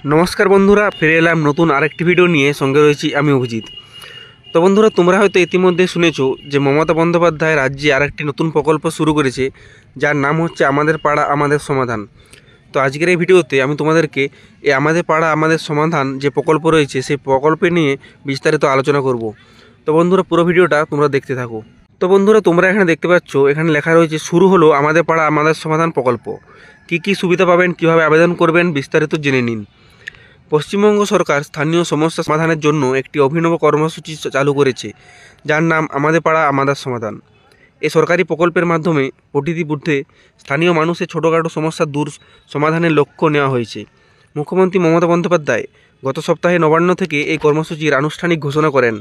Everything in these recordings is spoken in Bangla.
নমস্কার বন্ধুরা, ফিরে এলাম নতুন আরেকটি ভিডিও নিয়ে। সঙ্গে রয়েছি আমি অভিজিৎ। তো বন্ধুরা, তোমরা হয়তো ইতিমধ্যে শুনেছো যে মমতা বন্দ্যোপাধ্যায় রাজ্যে আরেকটি নতুন প্রকল্প শুরু করেছে, যার নাম হচ্ছে আমাদের পাড়া আমাদের সমাধান। তো আজকের এই ভিডিওতে আমি তোমাদেরকে এই আমাদের পাড়া আমাদের সমাধান যে প্রকল্প রয়েছে সেই প্রকল্পে নিয়ে বিস্তারিত আলোচনা করব। তো বন্ধুরা, পুরো ভিডিওটা তোমরা দেখতে থাকো। তো বন্ধুরা, তোমরা এখানে দেখতে পাচ্ছ, এখানে লেখা রয়েছে শুরু হলো আমাদের পাড়া আমাদের সমাধান প্রকল্প। কি কি সুবিধা পাবেন, কিভাবে আবেদন করবেন, বিস্তারিত জেনে নিন। পশ্চিমবঙ্গ সরকার স্থানীয় সমস্যা সমাধানের জন্য একটি অভিনব কর্মসূচি চালু করেছে, যার নাম আমাদের পাড়া আমাদের সমাধান। এই সরকারি প্রকল্পের মাধ্যমে প্রতিটি বুথে স্থানীয় মানুষের ছোটোখাটো সমস্যা দূর সমাধানের লক্ষ্য নেওয়া হয়েছে। মুখ্যমন্ত্রী মমতা বন্দ্যোপাধ্যায় গত সপ্তাহে নবান্ন থেকে এই কর্মসূচির আনুষ্ঠানিক ঘোষণা করেন।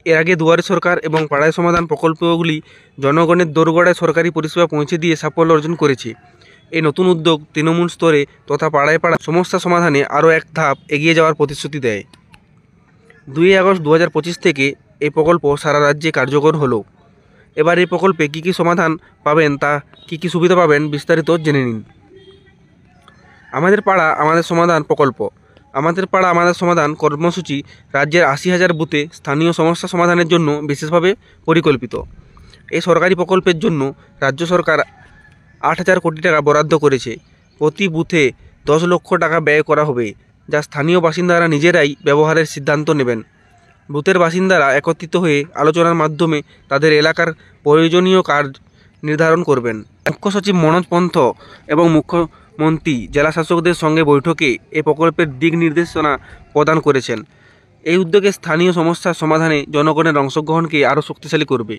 এর আগে দুয়ারে সরকার এবং পাড়ায় সমাধান প্রকল্পগুলি জনগণের দোরগোড়ায় সরকারি পরিষেবা পৌঁছে দিয়ে সাফল্য অর্জন করেছে। এই নতুন উদ্যোগ তৃণমূল স্তরে তথা পাড়ায় পাড়া সমস্যা সমাধানে আরও এক ধাপ এগিয়ে যাওয়ার প্রতিশ্রুতি দেয়। 2 আগস্ট 2025 থেকে এই প্রকল্প সারা রাজ্যে কার্যকর হলো। এবার এই প্রকল্পে কী কী সমাধান পাবেন, তা কী কী সুবিধা পাবেন, বিস্তারিত জেনে নিন। আমাদের পাড়া আমাদের সমাধান প্রকল্প। আমাদের পাড়া আমাদের সমাধান কর্মসূচি রাজ্যের 80,000 বুথে স্থানীয় সমস্যা সমাধানের জন্য বিশেষভাবে পরিকল্পিত। এই সরকারি প্রকল্পের জন্য রাজ্য সরকার 8,000 কোটি টাকা বরাদ্দ করেছে। প্রতি বুথে 10 লক্ষ টাকা ব্যয় করা হবে, যা স্থানীয় বাসিন্দারা নিজেরাই ব্যবহারের সিদ্ধান্ত নেবেন। বুথের বাসিন্দারা একত্রিত হয়ে আলোচনার মাধ্যমে তাদের এলাকার প্রয়োজনীয় কাজ নির্ধারণ করবেন। মুখ্য সচিব মনোজ পন্থ এবং মুখ্যমন্ত্রী জেলা শাসকদের সঙ্গে বৈঠকে এই প্রকল্পের দিক নির্দেশনা প্রদান করেছেন। এই উদ্যোগে স্থানীয় সমস্যার সমাধানে জনগণের অংশগ্রহণকে আরও শক্তিশালী করবে।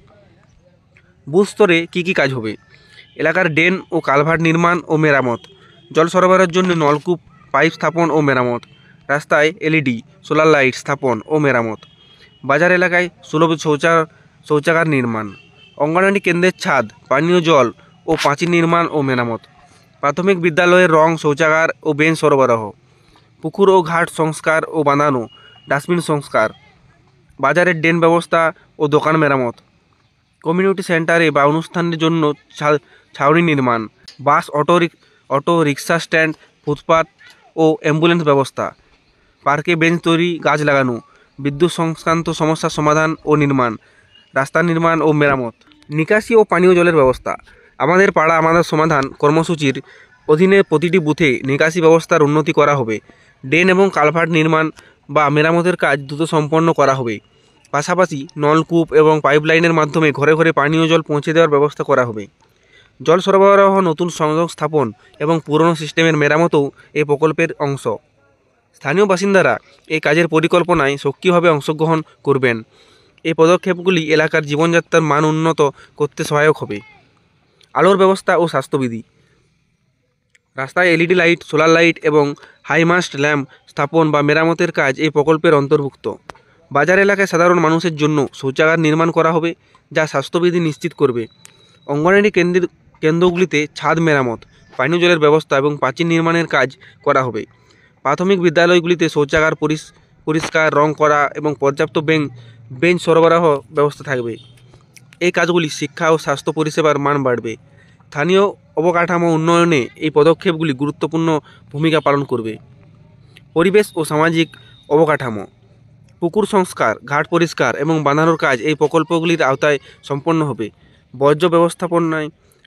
বুথ স্তরে কী কী কাজ হবে? এলাকার ড্রেন ও কালভার্ট নির্মাণ ও মেরামত, জল সরবরাহের জন্য নলকূপ পাইপ স্থাপন ও মেরামত, রাস্তায় এলইডি সোলার লাইট স্থাপন ও মেরামত, বাজার এলাকায় সুলভ শৌচাগার নির্মাণ, অঙ্গনওয়াড়ি কেন্দ্রের ছাদ, পানীয় জল ও পাঁচিল নির্মাণ ও মেরামত, প্রাথমিক বিদ্যালয়ের রং, শৌচাগার ও বেঞ্চ সরবরাহ, পুকুর ও ঘাট সংস্কার ও বাঁধানো, ডাস্টবিন সংস্কার, বাজারের ড্রেন ব্যবস্থা ও দোকান মেরামত, কমিউনিটি সেন্টারে বা অনুষ্ঠানের জন্য ছাউনি নির্মাণ, বাস অটো রিক্সা স্ট্যান্ড, ফুটপাত ও অ্যাম্বুলেন্স ব্যবস্থা, পার্কে বেঞ্চ তৈরি, গাছ লাগানো, বিদ্যুৎ সংক্রান্ত সমস্যার সমাধান ও নির্মাণ, রাস্তা নির্মাণ ও মেরামত, নিকাশি ও পানীয় জলের ব্যবস্থা। আমাদের পাড়া আমাদের সমাধান কর্মসূচির অধীনে প্রতিটি বুথে নিকাশি ব্যবস্থার উন্নতি করা হবে। ড্রেন এবং কালভার্ট নির্মাণ বা মেরামতের কাজ দ্রুত সম্পন্ন করা হবে। পাশাপাশি নলকূপ এবং পাইপলাইনের মাধ্যমে ঘরে ঘরে পানীয় জল পৌঁছে দেওয়ার ব্যবস্থা করা হবে। জল সরবরাহ, নতুন সংযোগ স্থাপন এবং পুরনো সিস্টেমের মেরামতও এই প্রকল্পের অংশ। স্থানীয় বাসিন্দারা এই কাজের পরিকল্পনায় সক্রিয়ভাবে অংশগ্রহণ করবেন। এই পদক্ষেপগুলি এলাকার জীবনযাত্রার মান উন্নত করতে সহায়ক হবে। আলোর ব্যবস্থা ও স্বাস্থ্যবিধি, রাস্তায় এলইডি লাইট, সোলার লাইট এবং হাইমাস্ট ল্যাম্প স্থাপন বা মেরামতের কাজ এই প্রকল্পের অন্তর্ভুক্ত। বাজার এলাকায় সাধারণ মানুষের জন্য শৌচাগার নির্মাণ করা হবে, যা স্বাস্থ্যবিধি নিশ্চিত করবে। অঙ্গনওয়াড়ি কেন্দ্রগুলিতে ছাদ মেরামত, পানীয় জলের ব্যবস্থা এবং প্রাচীর নির্মাণের কাজ করা হবে। প্রাথমিক বিদ্যালয়গুলিতে শৌচাগার পরিষ্কার, রং করা এবং পর্যাপ্ত বেঞ্চ সরবরাহ ব্যবস্থা থাকবে। এই কাজগুলি শিক্ষা ও স্বাস্থ্য পরিষেবার মান বাড়বে। স্থানীয় অবকাঠামো উন্নয়নে এই পদক্ষেপগুলি গুরুত্বপূর্ণ ভূমিকা পালন করবে। পরিবেশ ও সামাজিক অবকাঠামো, পুকুর সংস্কার, ঘাট পরিষ্কার এবং বাঁধানোর কাজ এই প্রকল্পগুলির আওতায় সম্পন্ন হবে। বর্জ্য ব্যবস্থাপনার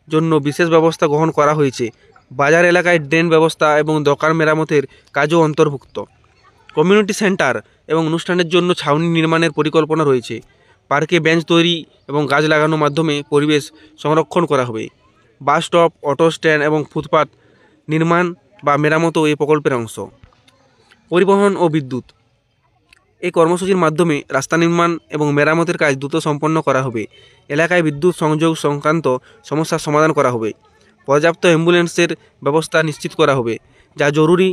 জন্য বিশেষ ব্যবস্থা গ্রহণ করা হয়েছে। বাজার এলাকায় ড্রেন ব্যবস্থা এবং দোকান মেরামতের কাজও অন্তর্ভুক্ত। কমিউনিটি সেন্টার এবং অনুষ্ঠানের জন্য ছাউনি নির্মাণের পরিকল্পনা রয়েছে। পার্কে বেঞ্চ তৈরি এবং গাছ লাগানোর মাধ্যমে পরিবেশ সংরক্ষণ করা হবে। বাস স্টপ, অটো স্ট্যান্ড এবং ফুটপাত নির্মাণ বা মেরামতও এই প্রকল্পের অংশ। পরিবহন ও বিদ্যুৎ, এই কর্মসূচির মাধ্যমে রাস্তা নির্মাণ এবং মেরামতের কাজ দ্রুত সম্পন্ন করা হবে। এলাকায় বিদ্যুৎ সংযোগ সংক্রান্ত সমস্যার সমাধান করা হবে। পর্যাপ্ত অ্যাম্বুলেন্সের ব্যবস্থা নিশ্চিত করা হবে, যা জরুরি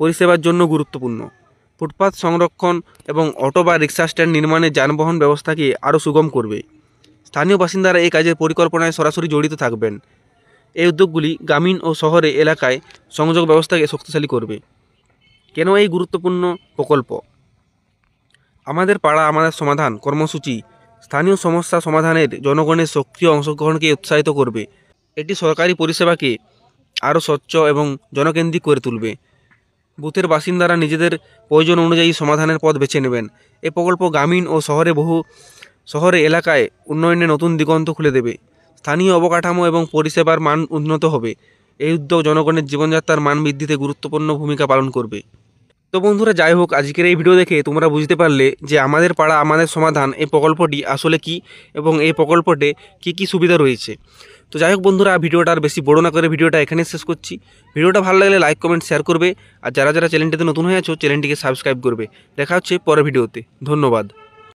পরিষেবার জন্য গুরুত্বপূর্ণ। ফুটপাত সংরক্ষণ এবং অটো বা রিক্সা স্ট্যান্ড নির্মাণে যানবাহন ব্যবস্থাকে আরও সুগম করবে। স্থানীয় বাসিন্দারা এই কাজের পরিকল্পনায় সরাসরি জড়িত থাকবেন। এই উদ্যোগগুলি গ্রামীণ ও শহরে এলাকায় সংযোগ ব্যবস্থাকে শক্তিশালী করবে। কেন এই গুরুত্বপূর্ণ প্রকল্প? আমাদের পাড়া আমাদের সমাধান কর্মসূচি স্থানীয় সমস্যা সমাধানের জনগণের সক্রিয় অংশগ্রহণকে উৎসাহিত করবে। এটি সরকারি পরিষেবাকে আরও স্বচ্ছ এবং জনকেন্দ্রিক করে তুলবে। বুথের বাসিন্দারা নিজেদের প্রয়োজন অনুযায়ী সমাধানের পথ বেছে নেবেন। এই প্রকল্প গ্রামীণ ও শহরে এলাকায় উন্নয়নে নতুন দিগন্ত খুলে দেবে। স্থানীয় অবকাঠামো এবং পরিষেবার মান উন্নত হবে। এই উদ্যোগ জনগণের জীবনযাত্রার মান বৃদ্ধিতে গুরুত্বপূর্ণ ভূমিকা পালন করবে। তো বন্ধুরা, যাই হোক, আজকের এই ভিডিও দেখে তোমরা বুঝতে পারলে যে আমাদের পাড়া আমাদের সমাধান এই প্রকল্পটি আসলে কি এবং এই প্রকল্পতে কি কি সুবিধা রয়েছে। তো যাই হোক বন্ধুরা, ভিডিওটা আর বেশি বড় না করে ভিডিওটা এখানে শেষ করছি। ভিডিওটা ভালো লাগলে লাইক কমেন্ট শেয়ার করবে, আর যারা যারা চ্যানেলটিতে নতুন হয়ে আছো চ্যানেলটিকে সাবস্ক্রাইব করবে। দেখা হচ্ছে পরের ভিডিওতে। ধন্যবাদ।